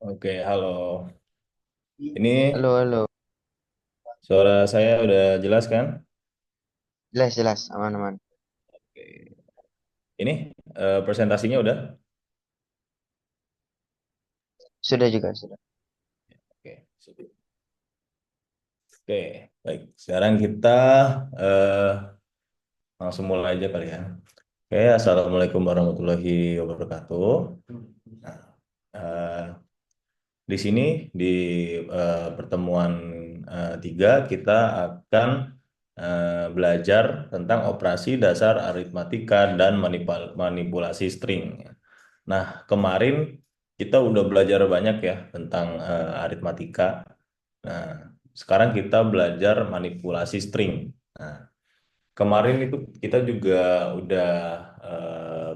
Oke, halo. Ini Halo, halo. suara saya udah jelas kan? Jelas, jelas. Aman, aman. Oke. Ini presentasinya udah? Sudah juga, sudah. Oke. Oke, baik. Sekarang kita eh, langsung mulai aja kali ya. Oke, Assalamualaikum warahmatullahi wabarakatuh. Nah, eh, di sini di pertemuan tiga kita akan belajar tentang operasi dasar aritmatika dan manipulasi string. Nah, kemarin kita udah belajar banyak ya tentang aritmatika. Nah, sekarang kita belajar manipulasi string. Nah, kemarin itu kita juga udah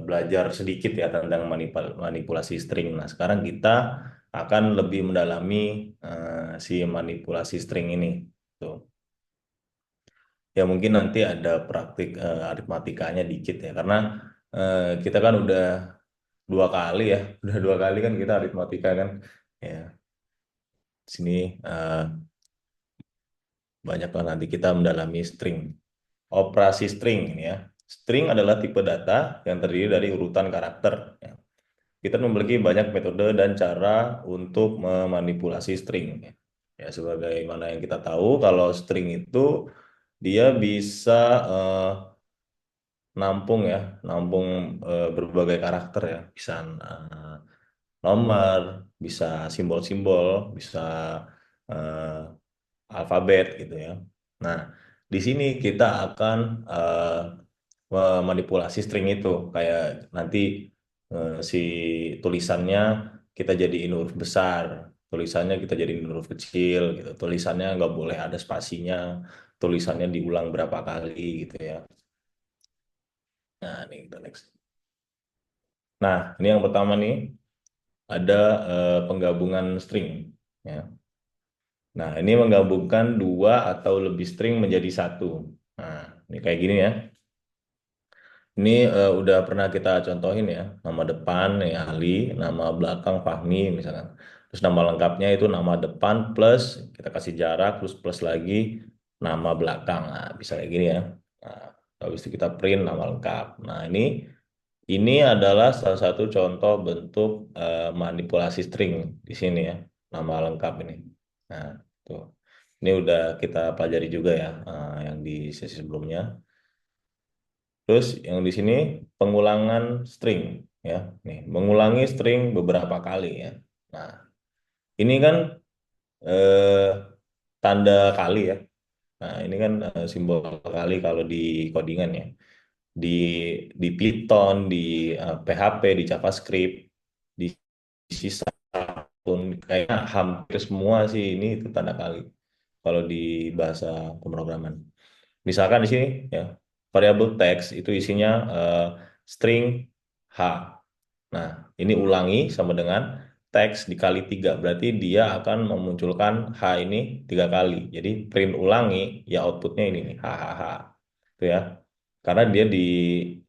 belajar sedikit ya tentang manipulasi string. Nah, sekarang kita akan lebih mendalami si manipulasi string ini. Tuh. Ya mungkin nanti ada praktik aritmatikanya dikit ya, karena kita kan udah dua kali ya, udah dua kali kan kita aritmatika kan. Ya, sini banyaklah nanti kita mendalami string. Operasi string ini ya. String adalah tipe data yang terdiri dari urutan karakter. Ya. Kita memiliki banyak metode dan cara untuk memanipulasi string. Ya, ya sebagaimana yang kita tahu, kalau string itu dia bisa eh, nampung ya, nampung berbagai karakter ya. Bisa nomor, bisa simbol-simbol, bisa eh, alfabet gitu ya. Nah, di sini kita akan memanipulasi string itu kayak nanti si tulisannya kita jadiin huruf besar, tulisannya kita jadiin huruf kecil gitu. Tulisannya nggak boleh ada spasinya, tulisannya diulang berapa kali gitu ya. Nah, ini kita next. Nah, ini yang pertama nih ada penggabungan string ya. Nah, ini menggabungkan dua atau lebih string menjadi satu. Nah, ini kayak gini ya. Ini udah pernah kita contohin ya. Nama depan ya Ali, nama belakang Fahmi misalkan. Terus nama lengkapnya itu nama depan plus kita kasih jarak terus plus lagi nama belakang. Nah, bisa kayak gini ya. Nah, habis itu kita print nama lengkap. Nah, ini adalah salah satu contoh bentuk manipulasi string di sini ya. Nama lengkap ini. Nah, tuh. Ini udah kita pelajari juga ya yang di sesi sebelumnya. Terus yang di sini pengulangan string ya. Nih, mengulangi string beberapa kali ya. Nah, ini kan eh, tanda kali ya. Nah, ini kan simbol kali kalau di codingan ya. Di Python, di PHP, di JavaScript, di C pun kayaknya hampir semua sih ini itu tanda kali kalau di bahasa pemrograman. Misalkan di sini ya, variabel teks itu isinya string H. Nah, ini ulangi sama dengan teks dikali 3. Berarti dia akan memunculkan H ini 3 kali. Jadi print ulangi, ya outputnya ini nih, HHH. Itu ya. Karena dia di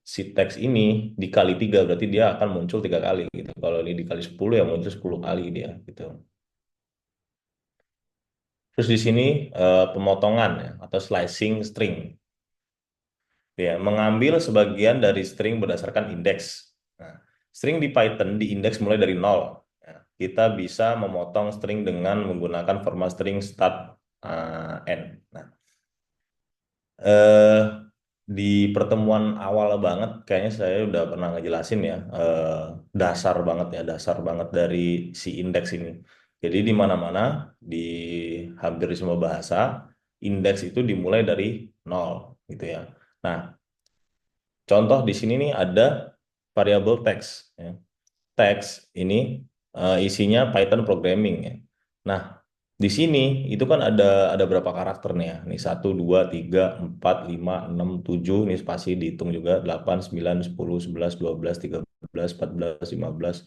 si teks ini dikali 3, berarti dia akan muncul 3 kali gitu. Kalau ini dikali 10 ya muncul 10 kali dia gitu. Terus di sini pemotongan ya, atau slicing string. Ya, mengambil sebagian dari string berdasarkan indeks. Nah, string di Python diindeks mulai dari 0. Ya, kita bisa memotong string dengan menggunakan format string start n. Nah, eh, di pertemuan awal banget, kayaknya saya udah pernah ngejelasin ya, dasar banget ya, dasar banget dari si indeks ini. Jadi di mana-mana, di hampir di semua bahasa, indeks itu dimulai dari 0 gitu ya. Nah, contoh di sini nih ada variabel teks. Ya. Teks ini isinya Python programming ya. Nah, di sini itu kan ada berapa karakter nih ya? Nih 1, 2, 3, 4, 5, 6, 7. Ini spasi dihitung juga 8, 9, 10, 11, 12, 13, 14, 15,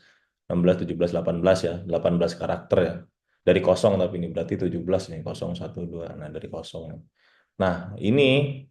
16, 17, 18 ya. 18 karakter ya. Dari kosong tapi ini berarti 17 nih. Kosong, 1, 2. Nah, dari kosong. Nah, ini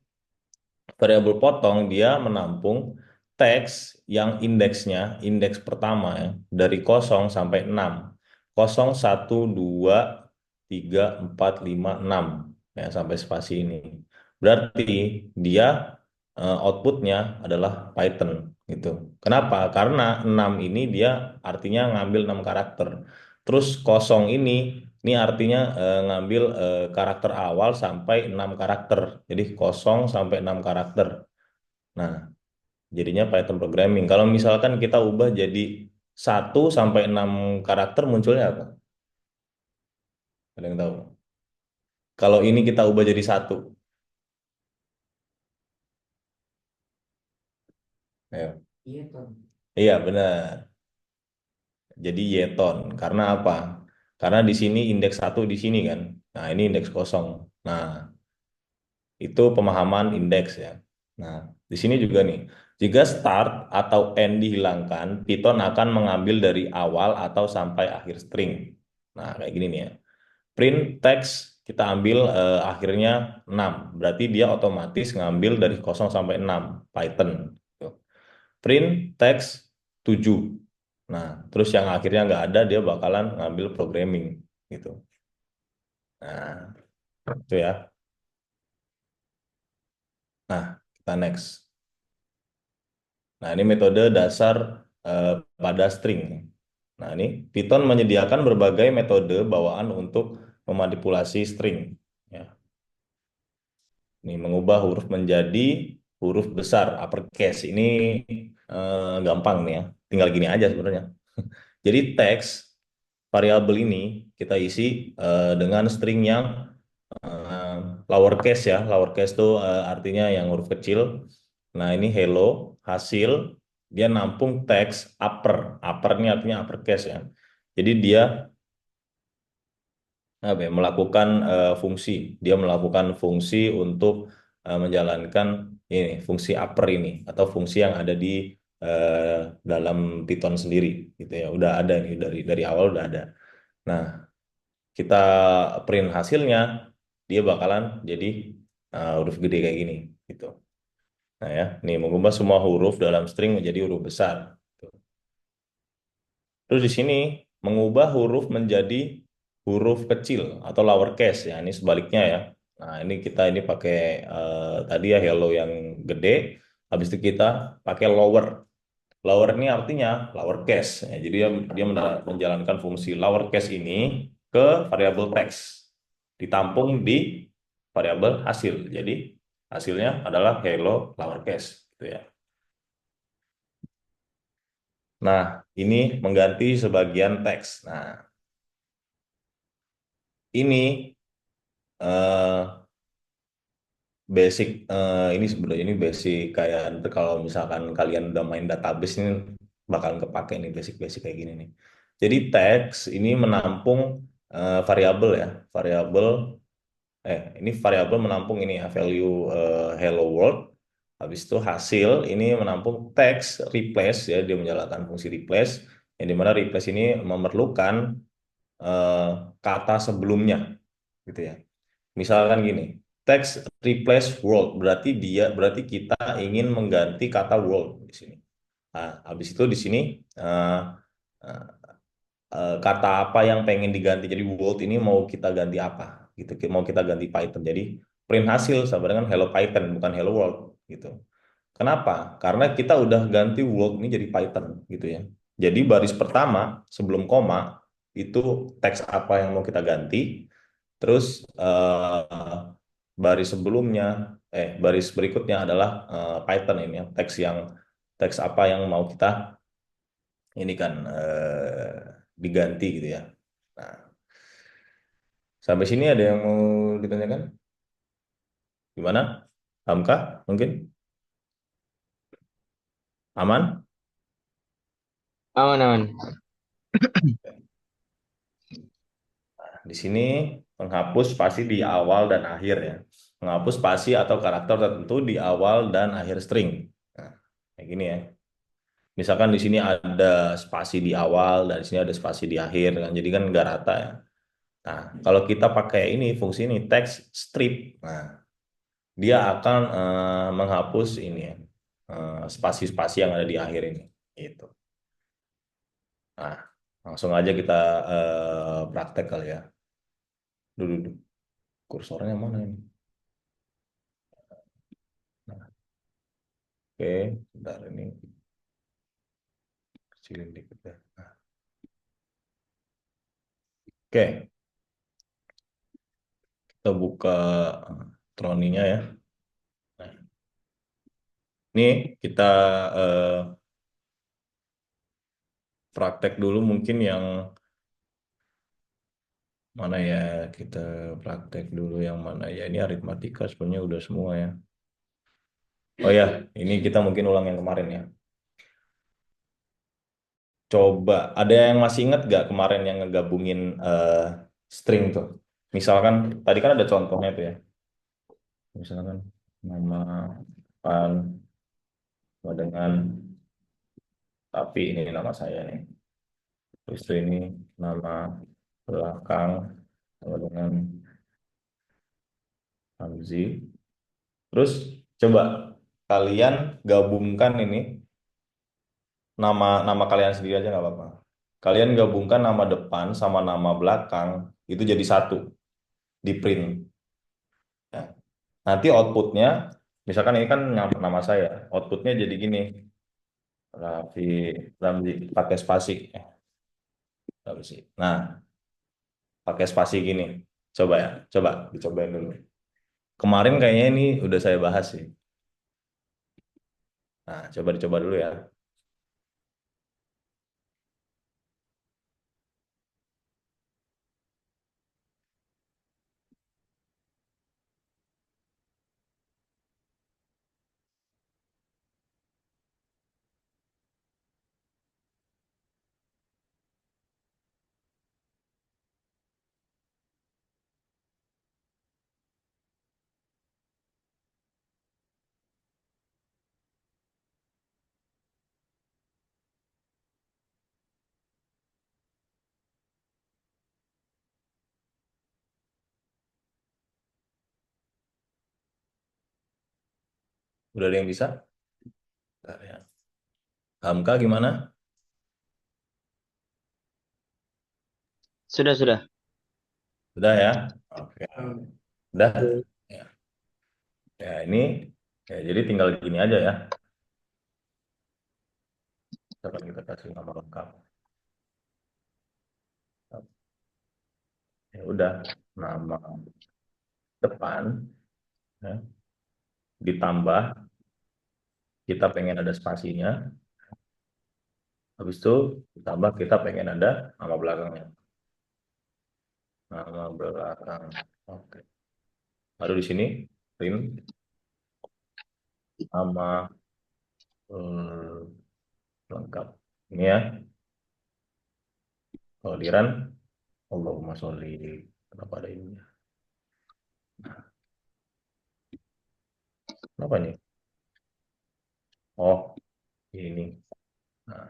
variabel potong dia menampung teks yang indeksnya, indeks pertama ya, dari 0 sampai 6. 0, 1, 2, 3, 4, 5, 6 ya sampai spasi ini. Berarti dia outputnya adalah Python gitu. Kenapa? Karena 6 ini dia artinya ngambil 6 karakter. Terus kosong ini artinya ngambil karakter awal sampai 6 karakter. Jadi 0 sampai 6 karakter. Nah, jadinya Python programming. Kalau misalkan kita ubah jadi 1 sampai 6 karakter munculnya apa? Ada yang tahu? Kalau ini kita ubah jadi 1. Ayo. Iya, benar. Jadi yeton. Karena apa? Karena di sini indeks 1 di sini kan. Nah, ini indeks kosong. Nah, itu pemahaman indeks ya. Nah, di sini juga nih. Jika start atau end dihilangkan, Python akan mengambil dari awal atau sampai akhir string. Nah, kayak gini nih ya. Print text kita ambil akhirnya 6. Berarti dia otomatis ngambil dari 0 sampai 6 Python. Print text 7. Nah, terus yang akhirnya nggak ada dia bakalan ngambil programming gitu. Nah, itu ya. Nah, kita next. Nah, ini metode dasar eh, pada string. Nah, ini Python menyediakan berbagai metode bawaan untuk memanipulasi string. Ya. Ini mengubah huruf menjadi huruf besar, uppercase. Ini gampang nih ya. Tinggal gini aja sebenarnya. Jadi teks variabel ini kita isi dengan string yang eh, lowercase ya. Lowercase itu artinya yang huruf kecil. Nah, ini hello, hasil, dia nampung teks upper. Upper ini artinya uppercase ya. Jadi dia apa ya, melakukan fungsi. Dia melakukan fungsi untuk menjalankan ini fungsi upper ini atau fungsi yang ada di dalam Python sendiri gitu ya. Udah ada nih dari awal udah ada. Nah, kita print hasilnya dia bakalan jadi huruf gede kayak gini gitu. Nah ya, nih mengubah semua huruf dalam string menjadi huruf besar. Terus di sini mengubah huruf menjadi huruf kecil atau lowercase ya. Ini sebaliknya ya. Nah, ini pakai tadi ya hello yang gede, habis itu kita pakai lower. Lower ini artinya lowercase. Ya, jadi dia menjalankan fungsi lowercase ini ke variabel teks. Ditampung di variabel hasil. Jadi hasilnya adalah hello lowercase gitu ya. Nah, ini mengganti sebagian teks. Nah, ini eh, basic ini sebenarnya ini basic kayak kalau misalkan kalian udah main database ini bakal kepake nih basic-basic kayak gini nih. Jadi teks ini menampung variabel ya, variabel ini variabel menampung ini ya value hello world. Habis itu hasil ini menampung teks replace ya, dia menjalankan fungsi replace yang dimana replace ini memerlukan eh, kata sebelumnya gitu ya. Misalkan gini, text replace world berarti kita ingin mengganti kata world di sini. Nah, habis itu di sini eh, eh, kata apa yang pengen diganti. Jadi world ini mau kita ganti apa gitu. Mau kita ganti Python. Jadi print hasil sama dengan hello Python bukan hello world gitu. Kenapa? Karena kita udah ganti world ini jadi Python gitu ya. Jadi baris pertama sebelum koma itu teks apa yang mau kita ganti. Terus baris berikutnya adalah Python ini ya, teks apa yang mau kita ini kan diganti gitu ya. Nah, sampai sini ada yang mau ditanyakan? Gimana? Hamka mungkin? Aman? Aman, aman. Di sini menghapus spasi di awal dan akhir ya. Menghapus spasi atau karakter tertentu di awal dan akhir string. Nah, kayak gini ya. Misalkan di sini ada spasi di awal dan di sini ada spasi di akhir kan. Jadi kan nggak rata ya. Nah, kalau kita pakai ini fungsi ini text strip, nah dia akan menghapus ini ya, spasi-spasi yang ada di akhir ini. Gitu. Nah, Langsung aja kita praktek kali ya. Dulu, kursornya mana ini? Nah, oke, bentar ini kecilin dikit ya. Nah, oke, kita buka Troninya ya. Nah, ini kita eh, praktek dulu mungkin yang mana ya? Kita praktek dulu yang mana ya? Ini aritmatika sebenarnya udah semua ya. Oh ya, ini kita mungkin ulang yang kemarin ya. Coba, ada yang masih ingat gak kemarin yang ngegabungin string tuh? Misalkan, tadi kan ada contohnya tuh ya. Misalkan nama depan sama dengan, tapi ini nama saya nih. Terus itu ini nama belakang sama dengan Hamzi. Terus coba kalian gabungkan ini nama nama kalian sendiri aja nggak apa-apa. Kalian gabungkan nama depan sama nama belakang itu jadi satu di print. Ya. Nanti outputnya, misalkan ini kan nama saya, outputnya jadi gini, Raffi Ramzi pakai spasi. Apa sih? Nah, pakai spasi gini. Coba ya, coba dicobain dulu. Kemarin kayaknya ini udah saya bahas sih. Nah, coba dicoba dulu ya. Udah ada yang bisa? Bentar ya. Hamka gimana? Sudah, sudah. Udah ya? Oke. Udah? Oke. Ya. Ya, ini ya jadi tinggal gini aja ya. Coba kita kasih nama lengkap. Ya udah, nama depan ya, ditambah kita pengen ada spasinya, habis itu ditambah kita pengen ada nama belakangnya. Nama belakang. Oke. Baru di sini print nama lengkap. Ini ya, kehadiran Allahumma sholli. Kenapa ada ini? Kenapa ini? Oh, ini. Nah,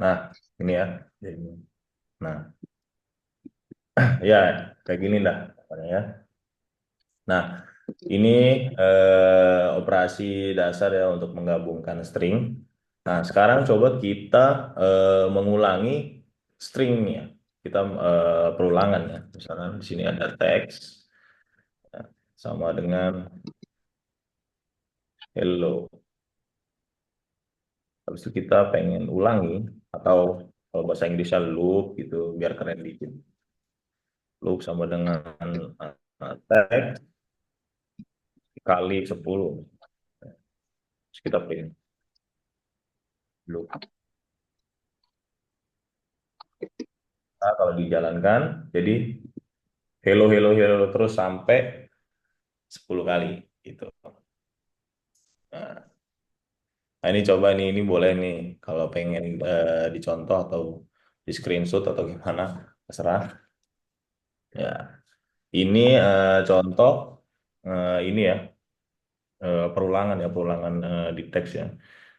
nah, ini ya. Ini. Nah, ya kayak gini dah. Pokoknya ya. Nah, ini operasi dasar ya untuk menggabungkan string. Nah, sekarang coba kita mengulangi stringnya. Kita perulangan ya. Misalkan di sini ada teks ya, sama dengan hello. Habis itu kita pengen ulangi atau kalau bahasa Inggrisnya loop gitu biar keren dikit. Loop sama dengan teks kali 10. Terus kita print loop. Nah, kalau dijalankan jadi hello hello hello terus sampai 10 kali gitu. Nah, nah, ini coba nih ini boleh nih kalau pengen dicontoh atau di screenshot atau gimana terserah. Ya, ini contoh ini ya perulangan ya perulangan di teks ya.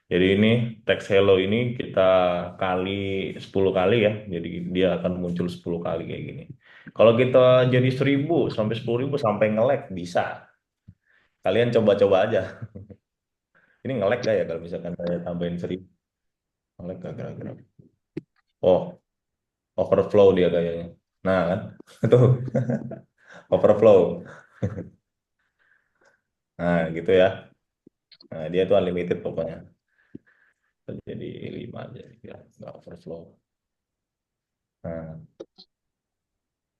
Jadi ini teks hello ini kita kali 10 kali ya. Jadi dia akan muncul 10 kali kayak gini. Kalau kita jadi 1000 sampai 10.000 sampai nge-lag bisa. Kalian coba-coba aja. Ini nge-lag gak ya kalau misalkan saya tambahin 1000? Nge-lag gak kira-kira? Oh, overflow dia kayaknya. Nah kan, itu overflow. Nah gitu ya. Nah, dia tuh unlimited pokoknya. Jadi 5 aja, ya, nggak overflow. Nah,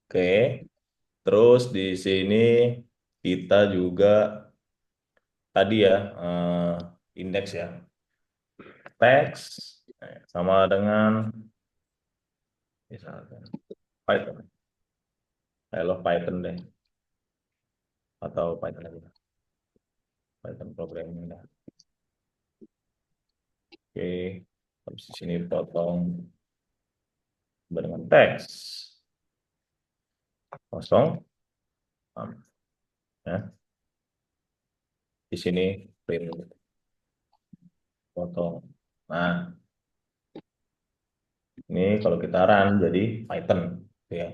oke. Terus di sini kita juga tadi ya indeks ya. Teks sama dengan misalkan Python. I love Python deh. Atau Python aja. Python programming dah. Oke. Habis di sini potong dengan teks. Kosong. Ya. Di sini print potong. Nah, ini kalau kita run jadi Python. Gitu ya.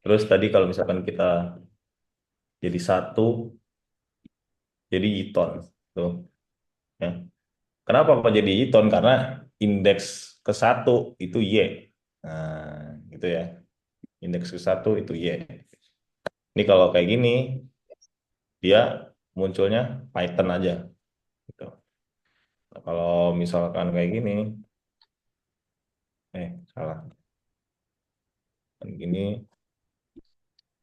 Terus tadi kalau misalkan kita jadi satu, jadi Python. Tuh, ya. Kenapa kok jadi Python? Karena indeks ke satu itu Y. Nah, gitu ya. Indeks ke satu itu Y. Ini kalau kayak gini, dia munculnya Python aja. Gitu. Nah, kalau misalkan kayak gini, salah. Kan gini,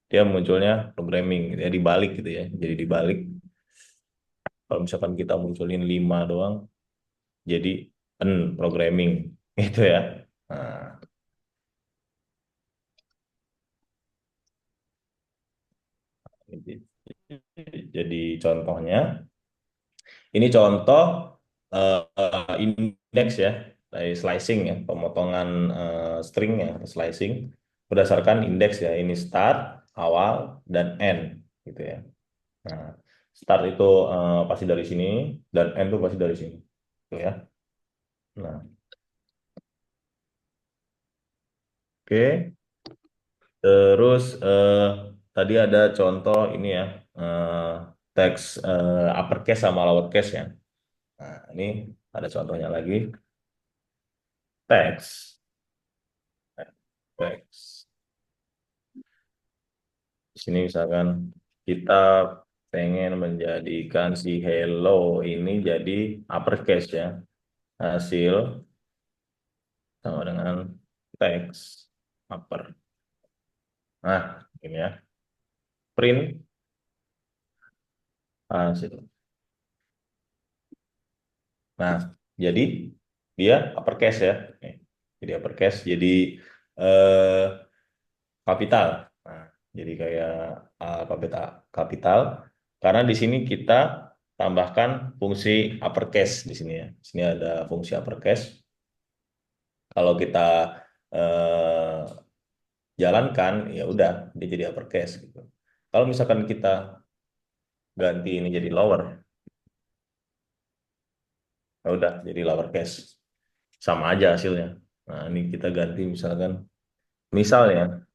dia munculnya programming, gitu ya, dibalik gitu ya. Jadi dibalik. Kalau misalkan kita munculin 5 doang, jadi programming, gitu ya. Nah, jadi jadi contohnya, ini contoh indeks ya, dari slicing ya, pemotongan string ya, slicing berdasarkan indeks ya. Ini start, awal, dan end gitu ya. Nah, start itu pasti dari sini dan end itu pasti dari sini, gitu ya. Nah, oke. Terus tadi ada contoh ini ya, teks uppercase sama lowercase ya. Nah, ini ada contohnya lagi, teks. Teks. Di sini misalkan kita pengen menjadikan si hello ini jadi uppercase ya. Hasil sama dengan teks upper. Nah, ini ya. Print hasil. Nah, jadi dia uppercase ya. Nih, jadi uppercase, jadi eh, kapital. Nah, jadi kayak kapital, kapital. Karena di sini kita tambahkan fungsi uppercase di sini ya. Di sini ada fungsi uppercase. Kalau kita eh, jalankan, ya udah dia jadi uppercase gitu. Kalau misalkan kita ganti ini jadi lower, ya udah jadi lowercase. Sama aja hasilnya. Nah, ini kita ganti misalkan, misalnya,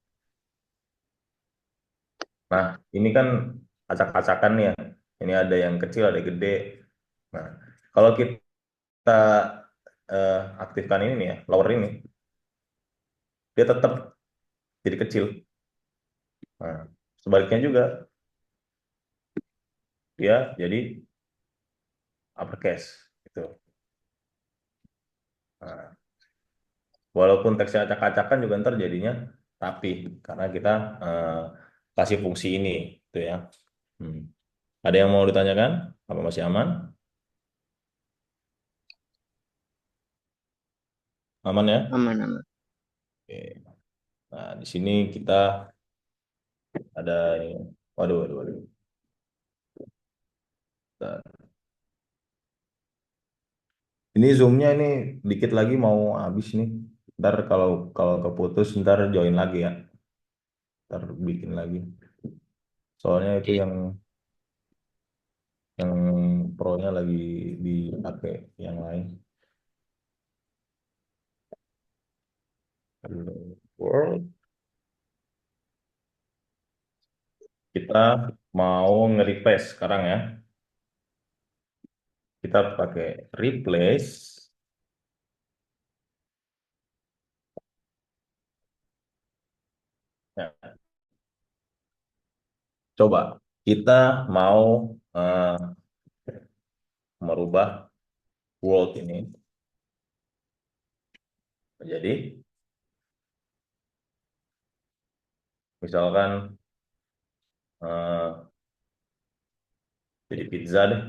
nah ini kan acak-acakan nih ya. Ini ada yang kecil, ada yang gede. Nah, kalau kita aktifkan ini nih ya, lower ini, dia tetap jadi kecil. Nah, sebaliknya juga, dia jadi uppercase. Gitu. Nah, walaupun teksnya acak-acakan juga ntar jadinya rapi karena kita eh, kasih fungsi ini, gitu ya. Hmm. Ada yang mau ditanyakan? Apa masih aman? Aman ya? Aman, aman. Oke. Nah, di sini kita ada ini. Waduh, waduh, waduh. Bentar. Ini zoomnya ini dikit lagi mau habis nih. Ntar kalau kalau keputus ntar join lagi ya. Ntar bikin lagi. Soalnya itu Oke. yang pro-nya lagi dipakai yang lain. Hello World. Kita mau nge-replace sekarang ya. Kita pakai replace. Ya, coba kita mau eh, merubah world ini menjadi, misalkan eh, jadi pizza deh.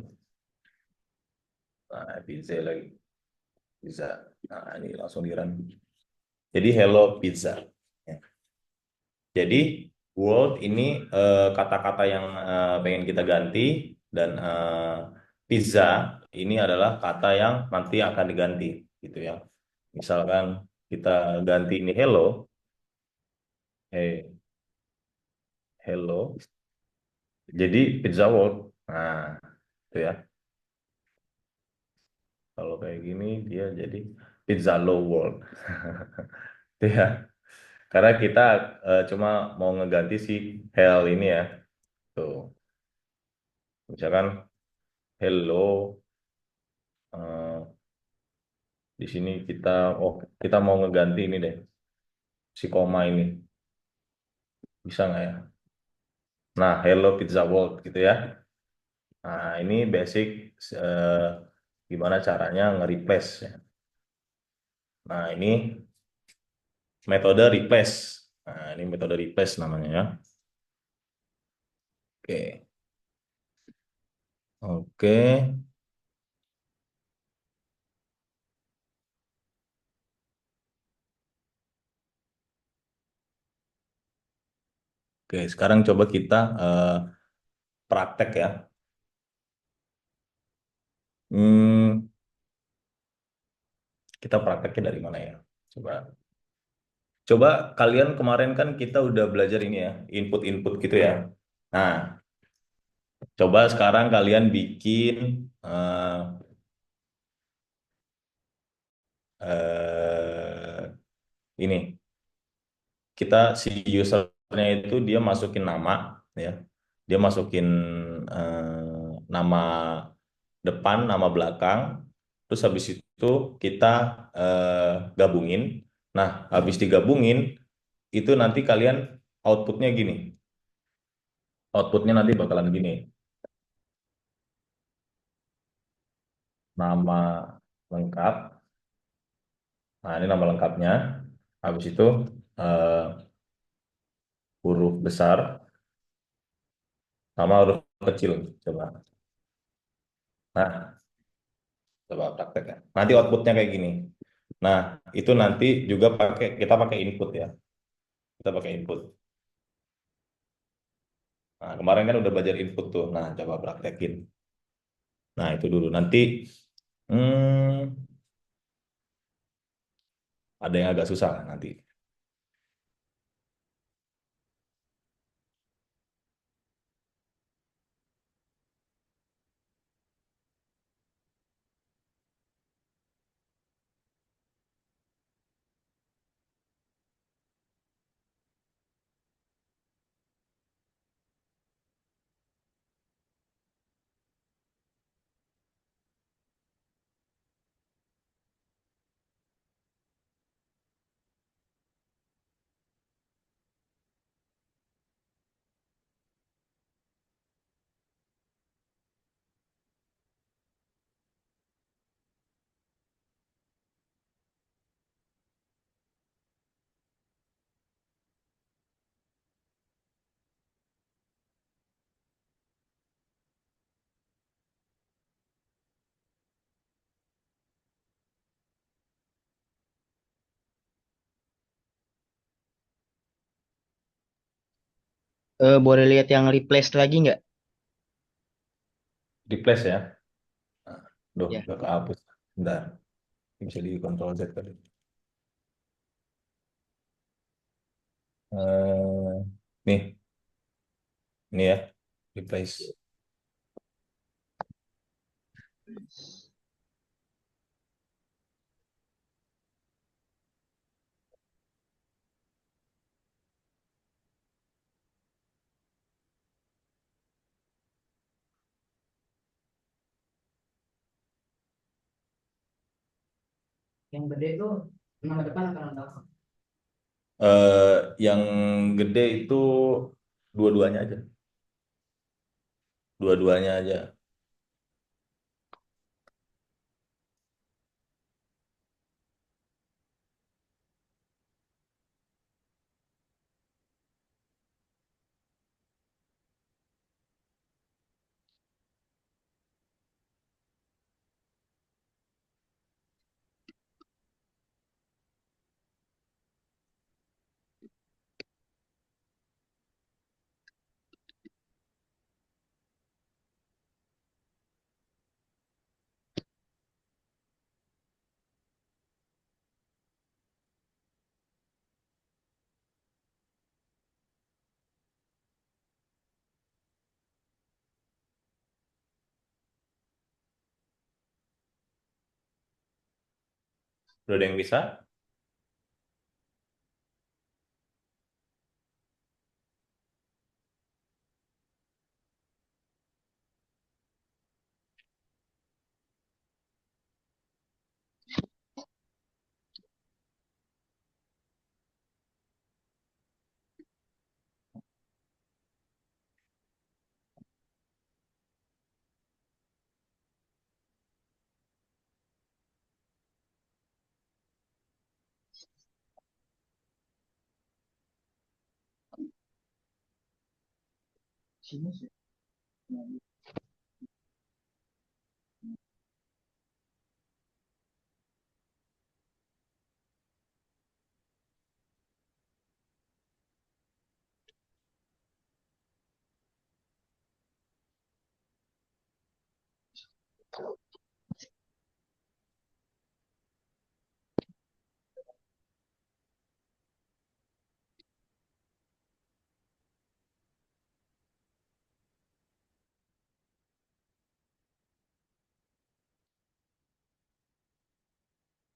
Nah, pizza lagi, pizza. Nah, ini langsung di run. Jadi hello pizza. Ya. Jadi world ini kata-kata yang pengen kita ganti, dan pizza ini adalah kata yang nanti akan diganti gitu ya. Misalkan kita ganti ini hello, hey hello, jadi pizza world. Nah, itu ya. Kalau kayak gini dia jadi pizza low world. Itu ya. Karena kita cuma mau ngeganti si hell ini ya. Tuh. Misalkan hello, eh, di sini kita mau ngeganti ini deh, si koma ini. Bisa nggak ya? Nah, hello pizza world gitu ya. Nah, ini basic eh, gimana caranya nge-replace ya. Nah, ini metode replace. Nah, ini metode replace namanya ya. Oke. Oke. Oke, sekarang coba kita praktek ya. Hmm, kita prakteknya dari mana ya? Coba. Coba kalian kemarin kan kita udah belajar ini ya, input-input gitu ya. Nah, coba sekarang kalian bikin eh, ini. Kita si usernya itu dia masukin nama ya. Dia masukin nama depan, nama belakang. Terus habis itu kita gabungin. Nah, habis digabungin itu nanti kalian outputnya gini. Outputnya nanti bakalan gini. Nama lengkap. Nah, ini nama lengkapnya. Habis itu eh, huruf besar sama huruf kecil. Coba. Nah, coba praktek ya. Nanti outputnya kayak gini. Nah, itu nanti juga kita pakai input ya. Kita pakai input. Nah, kemarin kan udah belajar input tuh. Nah, coba praktekin. Nah, itu dulu. Nanti hmm, ada yang agak susah nanti. Boleh lihat yang replace lagi nggak? Replace ya. Nah, duh, Ya. udah kehapus. Bentar. Bisa di Ctrl Z kali. Eh, nih, ini ya. Replace. Yang gede tuh nama depan atau nama belakang? Yang gede itu dua-duanya aja, dua-duanya aja. Udah ada yang bisa?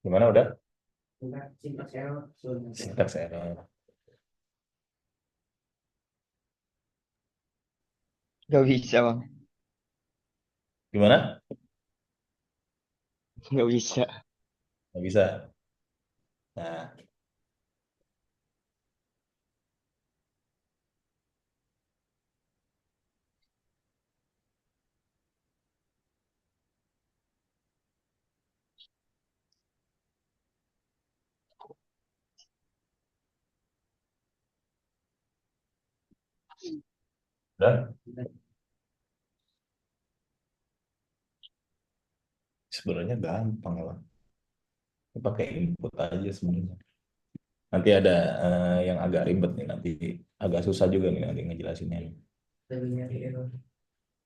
Gimana udah? Syntax error. Gak bisa bang, Gimana? gak bisa. Nggak bisa. Nah, udah. Sebenarnya gampang lah. Pakai input aja sebenarnya. Nanti ada yang agak ribet nih, nanti agak susah juga nih nanti ngejelasinnya nih.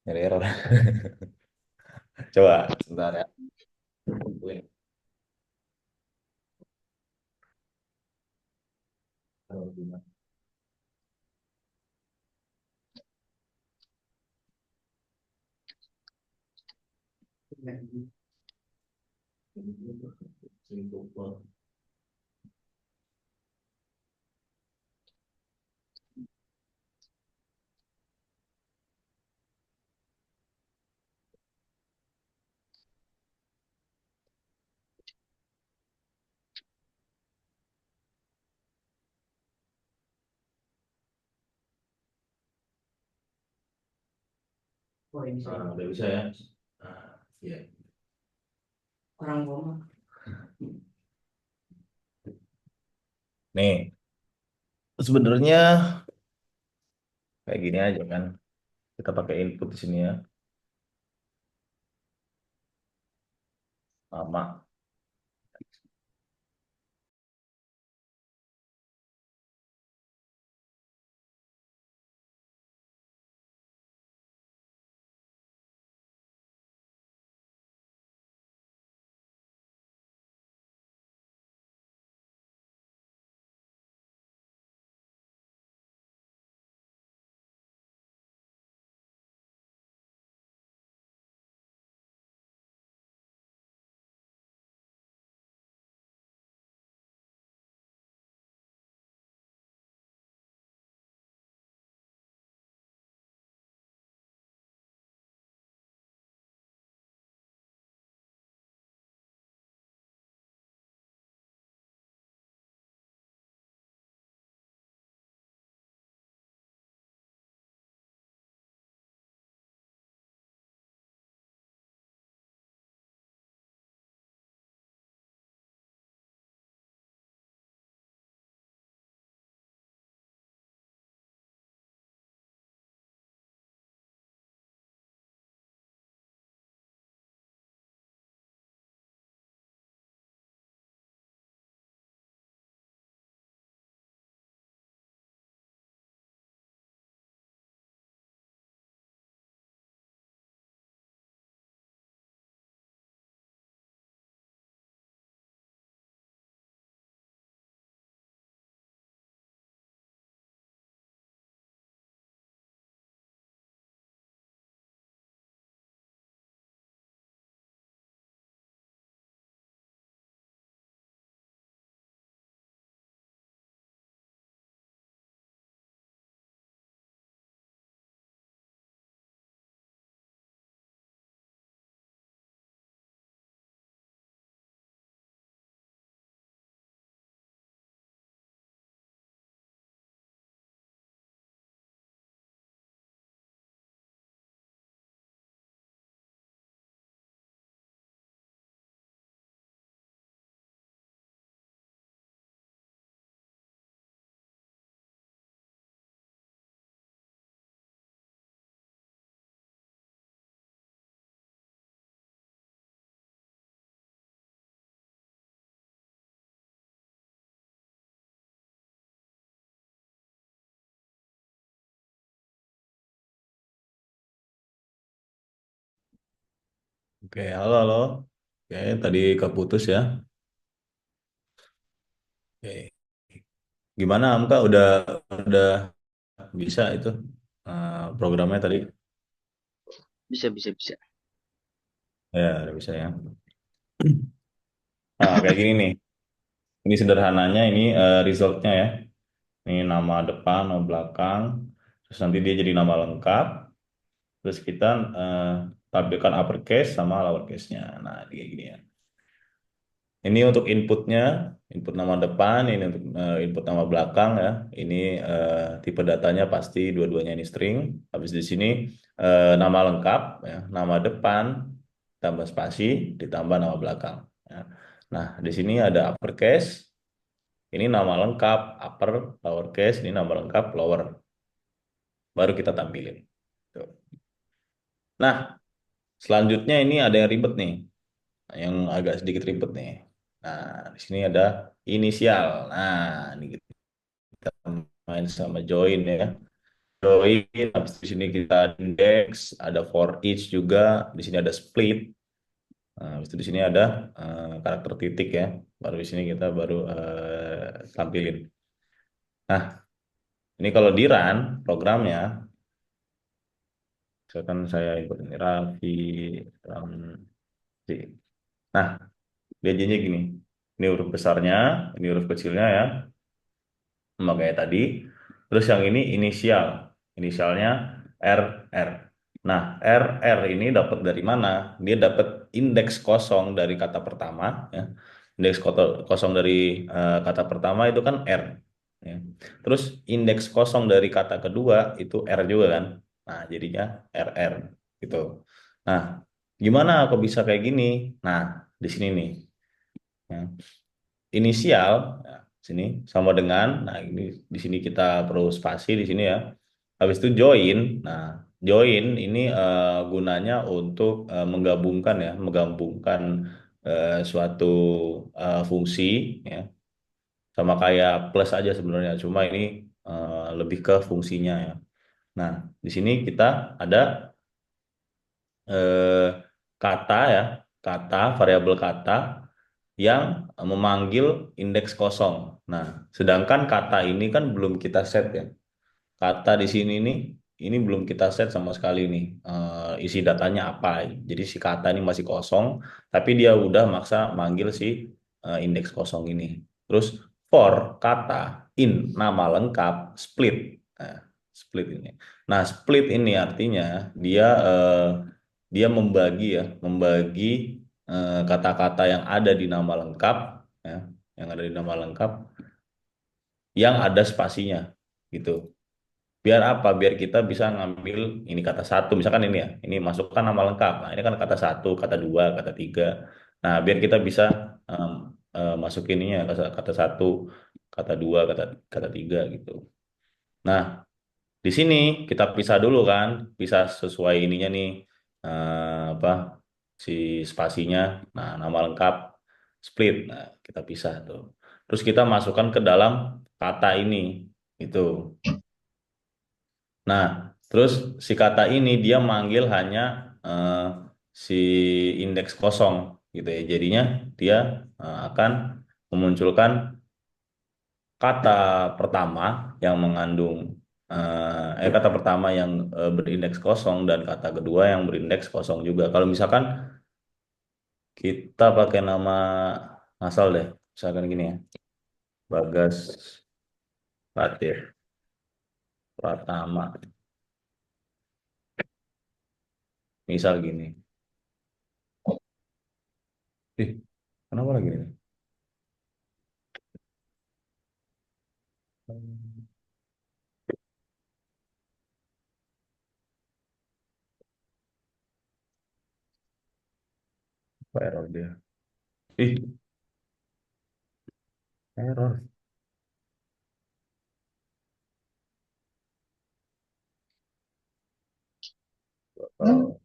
Nyari error. Coba sebentar ya. Tungguin. Udah bisa ya. Nah, iya. Nih, sebenarnya kayak gini aja kan. Kita pakai input di sini ya. Lama. Oke, halo, halo. Oke, tadi keputus ya. Oke. Gimana, Amka? Udah bisa itu programnya tadi? Bisa, bisa, bisa. Ya, udah bisa ya. Nah, kayak gini nih. Ini sederhananya, ini resultnya ya. Ini nama depan, nama belakang. Terus nanti dia jadi nama lengkap. Terus kita tampilkan uppercase sama lowercase-nya. Nah, kayak gini ya. Ini untuk inputnya, input nama depan, ini untuk input nama belakang ya. Ini tipe datanya pasti dua-duanya ini string. Habis di sini nama lengkap, ya, nama depan tambah spasi ditambah nama belakang. Ya. Nah, di sini ada uppercase, ini nama lengkap upper, lowercase, ini nama lengkap lower. Baru kita tampilin. Tuh. Nah, selanjutnya ini ada yang ribet nih, yang agak sedikit ribet nih. Nah, di sini ada inisial. Nah, ini kita main sama join ya. Join, habis di sini kita ada index, ada for each juga, di sini ada split. Nah, habis itu di sini ada karakter titik ya. Baru di sini kita baru tampilin. Nah, ini kalau di run programnya, misalkan saya input ini Raffi, Ramzi. Nah, dia jadinya gini. Ini huruf besarnya, ini huruf kecilnya ya. Sama kayak tadi. Terus yang ini inisial. Inisialnya RR. Nah, RR ini dapat dari mana? Dia dapat indeks kosong dari kata pertama. Ya. Indeks kosong dari kata pertama itu kan R. Ya. Terus indeks kosong dari kata kedua itu R juga kan. Nah, jadinya RR gitu. Nah, gimana kok bisa kayak gini? Nah, di sini nih. Ya inisial ya, sini sama dengan nah ini di sini kita perlu spasi di sini ya habis itu join nah join ini gunanya untuk menggabungkan suatu fungsi ya sama kayak plus aja sebenarnya cuma ini lebih ke fungsinya ya nah di sini kita ada eh, kata ya kata variabel kata yang memanggil indeks kosong. Nah, sedangkan kata ini kan belum kita set ya. Kata di sini nih, ini belum kita set sama sekali nih. Isi datanya apa. Jadi si kata ini masih kosong, tapi dia udah maksa manggil si indeks kosong ini. Terus for kata, in nama lengkap, split. Nah, split ini. Nah, split ini artinya dia membagi ya, membagi kata-kata yang ada di nama lengkap ya, yang ada di nama lengkap yang ada spasinya gitu. Biar apa? Biar kita bisa ngambil ini kata satu, misalkan ini ya, ini masukkan nama lengkap. Nah, ini kan kata satu, kata dua, kata tiga. Nah, biar kita bisa em, masukin ini ya, kata satu, kata dua, kata tiga gitu. Nah, di sini kita pisah dulu kan, pisah sesuai ininya nih, apa si spasinya. Nah, nama lengkap split. Nah, kita pisah tuh. Terus kita masukkan ke dalam kata ini, itu. Nah, terus si kata ini dia manggil hanya eh, si indeks kosong, gitu ya. Jadinya dia akan memunculkan kata pertama yang mengandung kata pertama yang berindeks kosong dan kata kedua yang berindeks kosong juga. Kalau misalkan kita pakai nama asal deh, misalkan gini ya, Bagas Latif Pratama, misal gini. Ih, kenapa lagi ini? Apa error dia? Ih, error. Oh,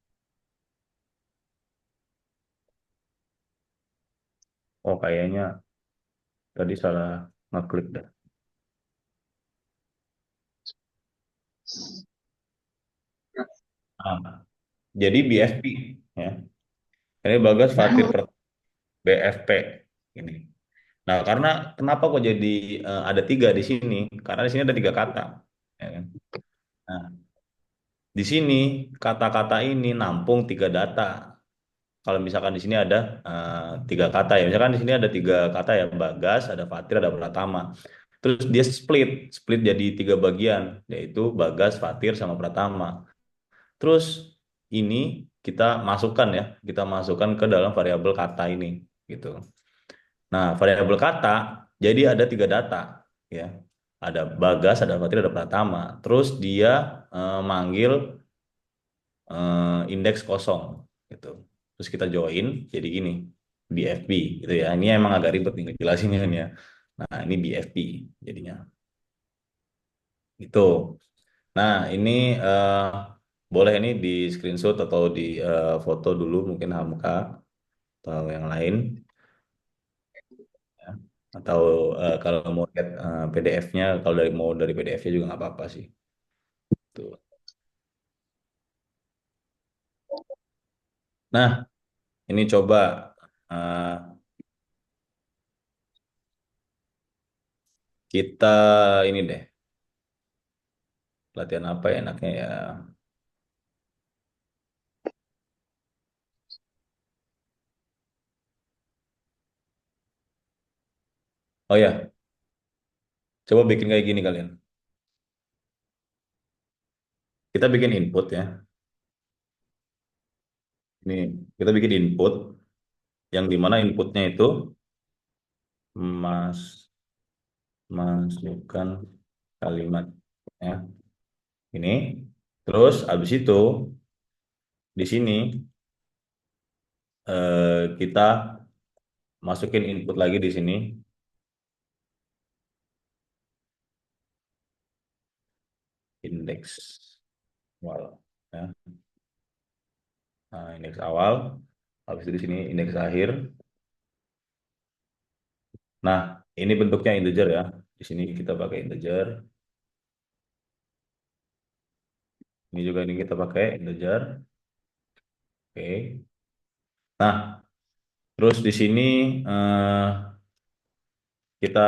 oh, kayaknya tadi salah ngeklik dah. Ah, jadi BFP ya. Ini Bagas Fatir BFP ini. Nah, karena kenapa kok jadi ada tiga di sini? Karena di sini ada tiga kata. Ya kan? Nah, di sini kata-kata ini nampung tiga data. Kalau misalkan di sini ada tiga kata ya, misalkan di sini ada tiga kata ya, Bagas, ada Fatir, ada Pratama. Terus dia split jadi tiga bagian, yaitu Bagas, Fatir, sama Pratama. Terus ini kita masukkan ya, kita masukkan ke dalam variabel kata ini, gitu. Nah, variabel kata jadi ada tiga data ya. Ada Bagas, ada Fatir, ada Pratama. Terus dia manggil indeks kosong gitu. Terus kita join jadi gini, BFP gitu ya. Ini emang agak ribet nih ngejelasinnya kan ya. Nah, ini BFP jadinya. Itu. Nah, ini boleh ini di screenshot atau di foto dulu mungkin Hamka atau yang lain ya. Atau kalau mau lihat PDF-nya, kalau mau dari PDF-nya juga nggak apa-apa sih. Tuh. Nah, ini coba eh, kita ini deh, latihan apa ya enaknya ya? Oh ya, coba bikin kayak gini kalian. Kita bikin input ya. Ini kita bikin input yang dimana inputnya itu mas masukkan kalimat ya. Ini terus habis itu di sini kita masukin input lagi di sini indeks awal ya. Nah, indeks awal habis itu di sini indeks akhir. Nah, ini bentuknya integer ya. Di sini kita pakai integer. Ini juga ini kita pakai integer. Oke. Nah, terus di sini eh, kita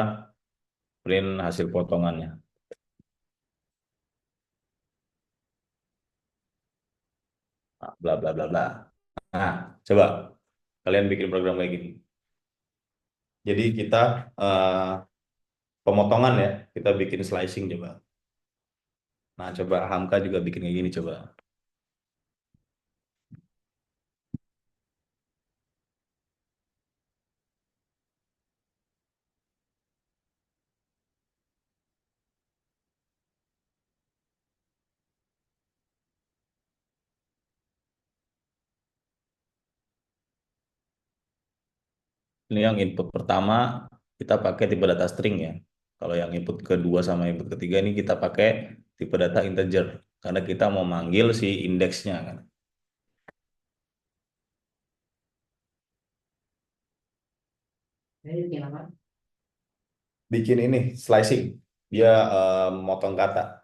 print hasil potongannya. Nah, bla bla bla bla. Nah, coba kalian bikin program kayak gini. Jadi kita pemotongan ya, kita bikin slicing coba. Nah, coba Hamka juga bikin kayak gini coba. Ini yang input pertama kita pakai tipe data string ya. Kalau yang input kedua sama input ketiga ini kita pakai tipe data integer karena kita mau manggil si indeksnya kan. Bikin ini slicing. Dia motong kata.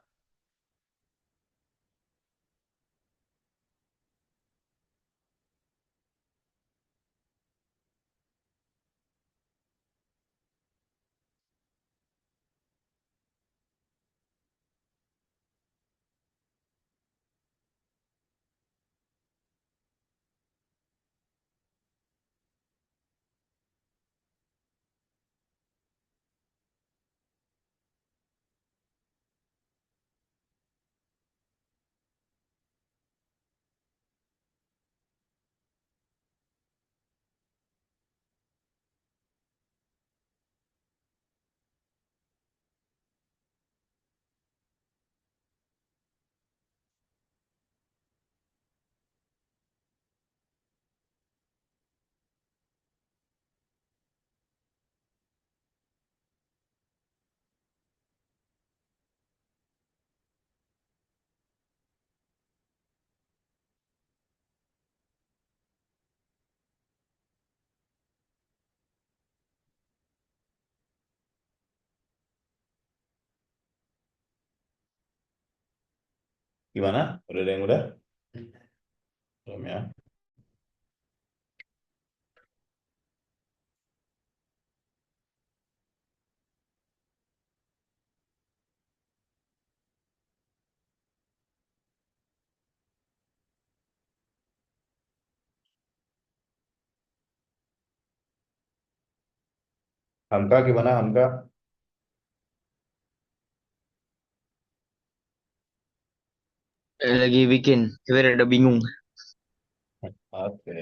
Gimana? Udah ada yang udah? Belum ya? Hamka gimana Hamka? Lagi bikin, tapi ada bingung. Oke.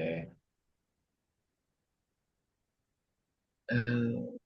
Eh,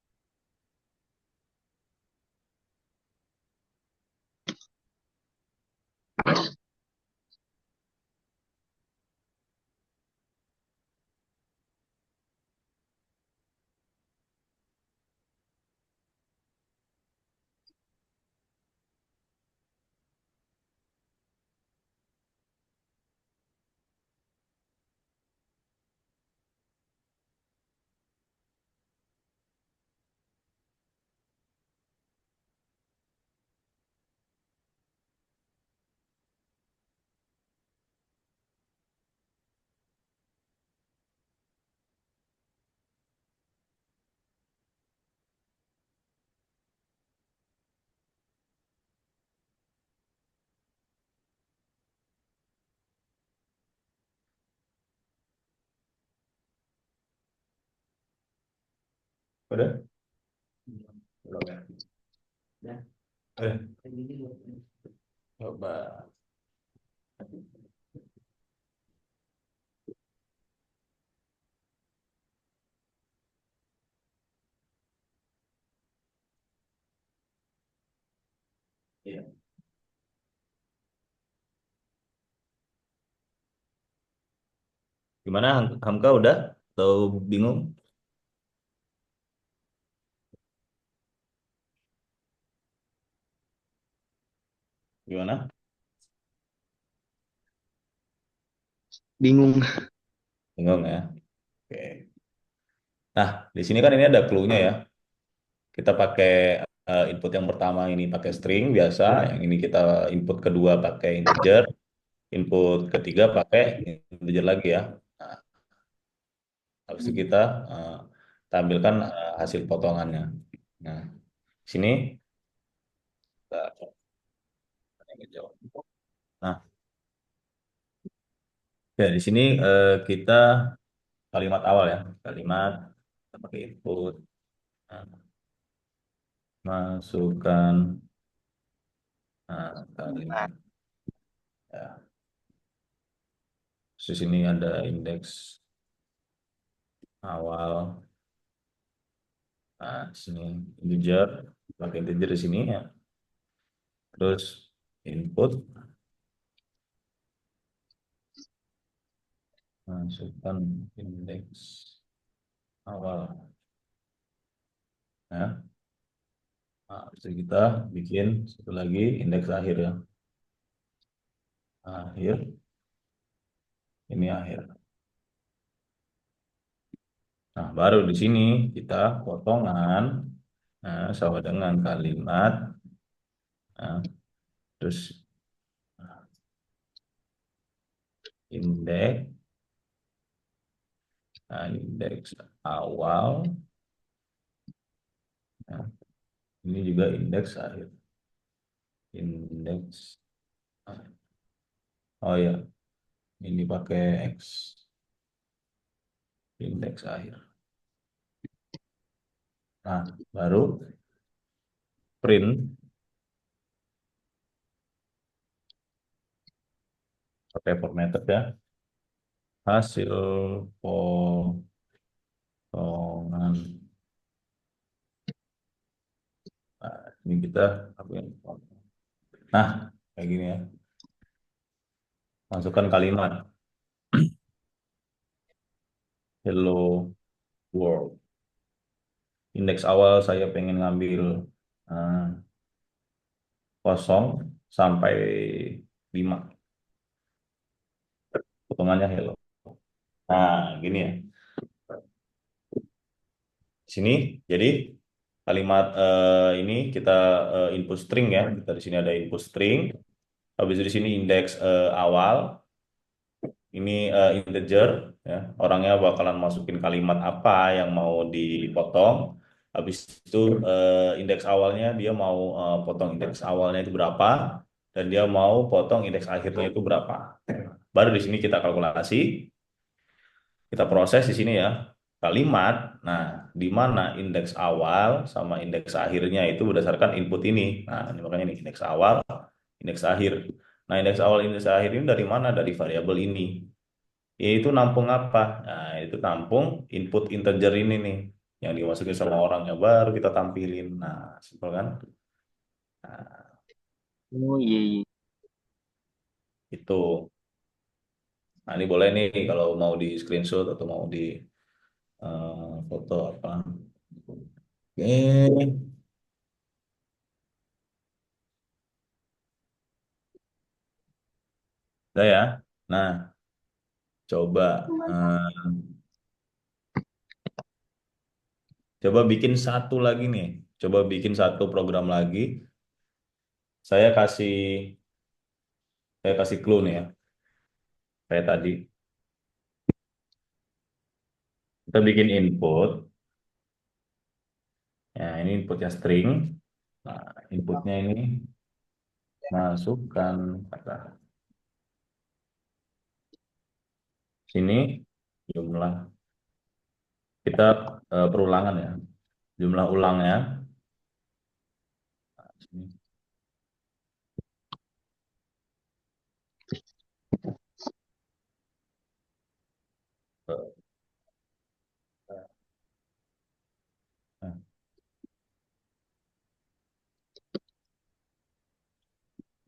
Udah? Belum ya? Udah. Coba. Iya. Gimana Hamka udah? Atau bingung? Gimana? Bingung. Bingung ya? Oke. Nah, di sini kan ini ada clue-nya ya. Kita pakai input yang pertama ini pakai string biasa, yang ini kita input kedua pakai integer, input ketiga pakai integer lagi ya. Nah, habis itu kita eh, tampilkan hasil potongannya. Nah, sini kita jawab. Nah, ya di sini kita kalimat awal ya, kalimat kita pakai input, nah, masukkan kalimat. Ya. Terus di sini ada indeks awal. Nah, di sini integer, pakai integer di sini ya. Terus input, masukkan indeks awal. Ya. Nah, bisa kita bikin satu lagi indeks akhir ya. Akhir, ini akhir. Nah, baru di sini kita potongan, nah, sama dengan kalimat, nah, terus indeks, nah, indeks awal, nah, ini juga indeks akhir. Indeks, oh ya, ini pakai X, indeks akhir. Nah, baru print pakai formatted ya, hasil potongan. Nah, ini kita pakai. Nah, kayak gini ya. Masukkan kalimat hello world. Indeks awal saya pengen ngambil eh, 0 sampai 5. Potongannya hello. Nah, gini ya. Sini jadi kalimat ini kita input string ya. Kita di sini ada input string. Habis itu di sini indeks awal. Ini integer ya. Orangnya bakalan masukin kalimat apa yang mau dipotong. Habis itu indeks awalnya dia mau potong indeks awalnya itu berapa dan dia mau potong indeks akhirnya itu berapa. Baru di sini kita kalkulasi, kita proses di sini ya. kalimat. Nah, di mana indeks awal sama indeks akhirnya itu berdasarkan input ini. Nah, ini makanya ini indeks awal, indeks akhir. Nah, indeks awal, indeks akhir ini dari mana? Dari variabel ini. Yaitu nampung apa? Nah, itu nampung input integer ini nih, yang dimasukin sama orang yang baru kita tampilin. Nah, simpel kan? Nah, Oh iya iya. itu. Nah, ini boleh nih kalau mau di screenshot atau mau di foto apa. Oke, udah ya. Nah, coba coba bikin satu lagi nih. Coba bikin satu program lagi. Saya kasih saya kasih clue nih ya. Kayak tadi. Kita bikin input. Ya, ini inputnya string. Nah, inputnya ini masukkan kata sini jumlah kita perulangan ya. Jumlah ulangnya. Sini.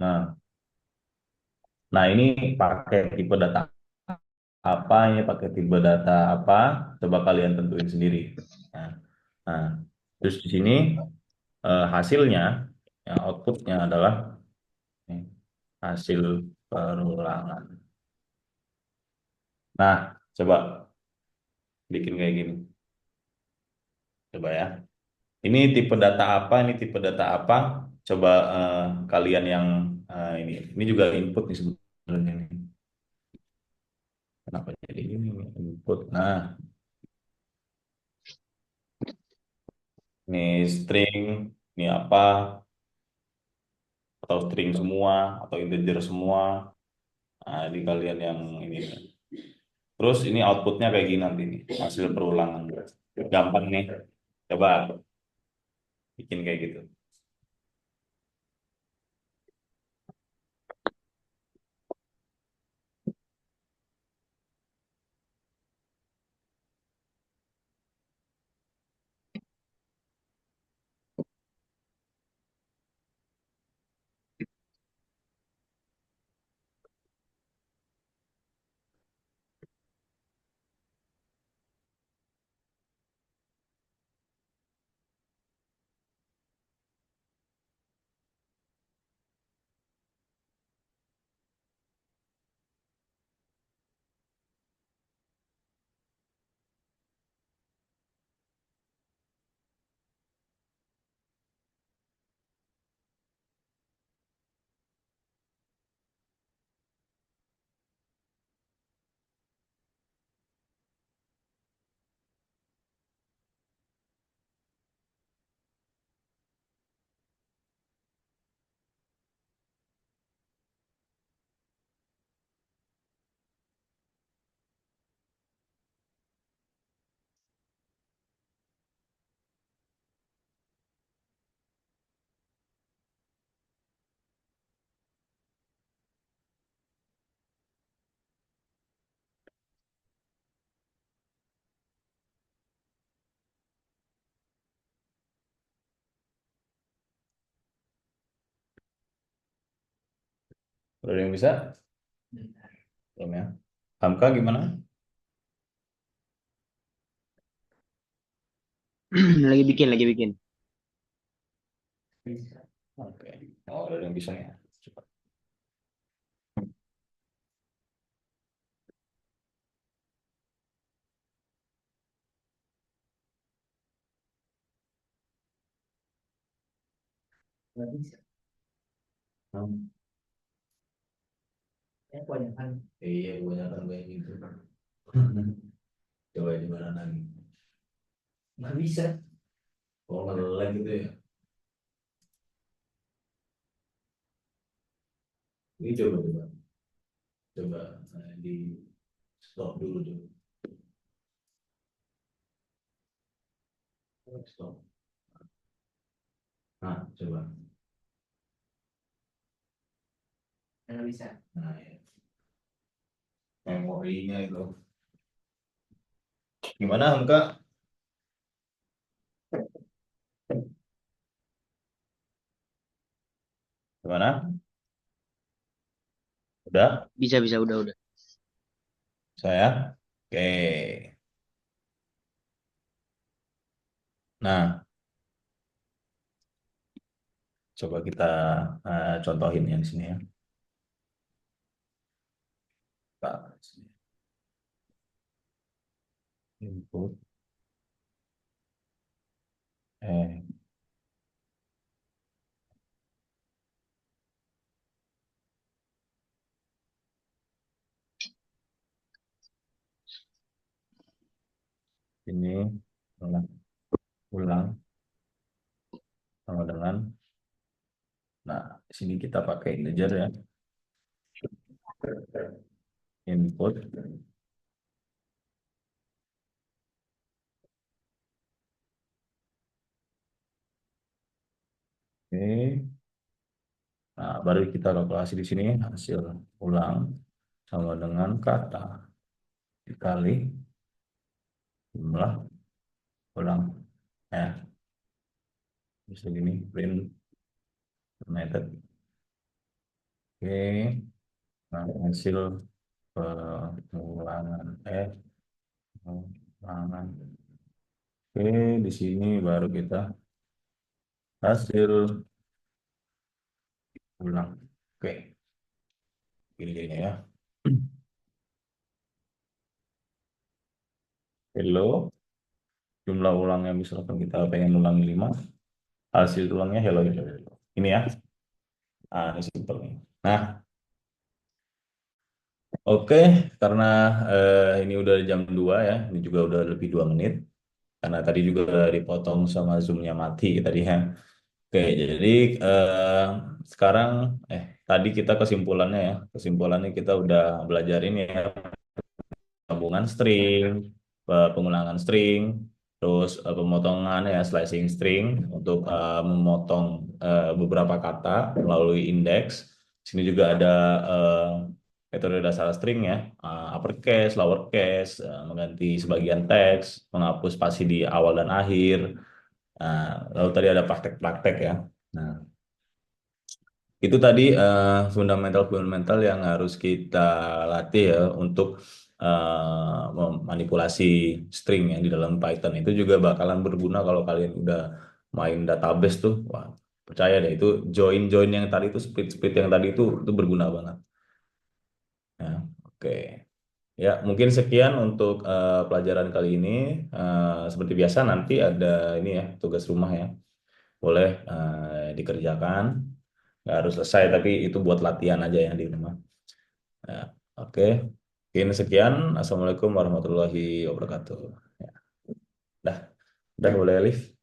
Nah, nah ini pakai tipe data apa, ini pakai tipe data apa, coba kalian tentuin sendiri. Nah, nah, terus di sini hasilnya, ya, outputnya adalah ini, hasil perulangan. Nah, coba bikin kayak gini, coba ya. Ini tipe data apa, ini tipe data apa, coba kalian yang ini juga input nih sebenarnya nih. Kenapa jadi ini input? Nah, ini string, ini apa, atau string semua, atau integer semua. Nah, di kalian yang ini. Terus ini outputnya kayak gini nanti nih, hasil perulangan. Gampang nih. Coba bikin kayak gitu. Udah ada yang bisa? Belum ya? Hamka gimana? Lagi bikin lagi bikin. Oke. Oh, udah ada yang bisa ya. Cepat. Nggak bisa. Hmm. Kebanyakan. Iya, kebanyakan kayak gitu. Coba gimana lagi? Nggak bisa. Oh, ngelag gitu ya. Ini coba coba. Coba di stop dulu tuh. Nah, coba. Nggak bisa. Nah, ya. Memorinya itu. Gimana, Hamka? Gimana? Udah? Bisa, bisa, udah. Saya? Oke. Nah, coba kita contohin yang sini ya. Nah, input. Eh, ini ulang, ulang sama dengan. Nah, di sini kita pakai integer ya. Input. Oke. Nah, baru kita kalkulasi di sini hasil ulang sama dengan kata dikali jumlah ulang. Ya, bisa gini print method. Oke. Nah, hasil pengulangan pengulangan. Oke, di sini baru kita hasil ulang. Oke, ini ya. Hello, jumlah ulangnya misalkan kita pengen ulangi 5, hasil ulangnya hello, hello, hello. Ini ya. Ah, ini simpel nih. Nah, oke, karena ini udah jam 2 ya, ini juga udah lebih 2 menit. Karena tadi juga dipotong sama Zoom-nya mati tadi ya. Oke, jadi eh, sekarang tadi kita kesimpulannya ya, kesimpulannya kita udah belajar ini ya, sambungan string, pengulangan string, terus pemotongan ya slicing string untuk memotong beberapa kata melalui indeks. Sini juga ada eh, metode dasar string ya, uppercase, lowercase, mengganti sebagian teks, menghapus spasi di awal dan akhir. Nah, lalu tadi ada praktek-praktek ya. Nah, itu tadi fundamental-fundamental yang harus kita latih ya untuk memanipulasi string yang di dalam Python. Itu juga bakalan berguna kalau kalian udah main database tuh. Wah, percaya deh itu join-join yang tadi itu split-split yang tadi itu berguna banget. Ya, oke. Ya, mungkin sekian untuk pelajaran kali ini. Seperti biasa nanti ada ini ya tugas rumah ya. Boleh dikerjakan. Nggak harus selesai, tapi itu buat latihan aja ya di rumah. Ya, oke. Mungkin sekian. Assalamualaikum warahmatullahi wabarakatuh. Ya, dah, dah boleh, Alif.